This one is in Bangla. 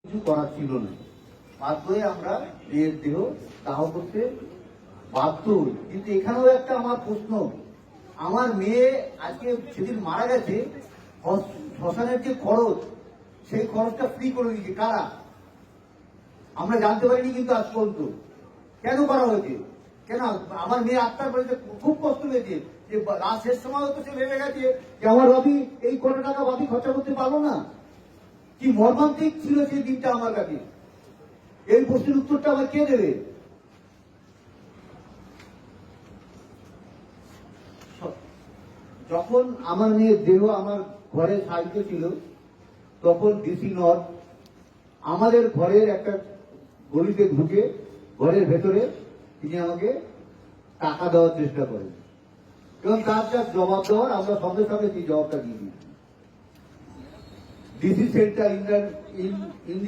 কিছু করার ছিল না, বাধ্য হয়ে আমরা মেয়ের দেহ দাহ করতে বাধ্য হই। কিন্তু এখানেও একটা আমার প্রশ্ন, আমার মেয়ে আজকে সেদিন মারা গেছে, শ্মশানের যে খরচ, সেই খরচটা ফ্রি করে দিয়েছে কারা? আমরা জানতে পারিনি কিন্তু আজ পর্যন্ত। কেন করা হয়েছে? কেন? আমার মেয়ে আত্মার বাড়িতে খুব কষ্ট পেয়েছে যে রাত শেষ সময় হতো, সে ভেবে গেছে যে আমার বাপি এই কোটি টাকা বাপি খরচা করতে পারবো না। কি মর্মান্তিক ছিল সেই দিনটা আমার কাছে। এই প্রশ্নের উত্তরটা আমার কে দেবে? যখন আমার মেয়ের দেহ আমার ঘরে সাহিত্য ছিল, তখন ডিসি নর্থ আমাদের ঘরের একটা গলিতে ঢুকে ঘরের ভেতরে তিনি আমাকে টাকা দেওয়ার চেষ্টা করেন এবং তার যা জবাব দেওয়ার আমরা সঙ্গে সঙ্গে সেই জবাবটা দিয়ে দিই। DC centre Indian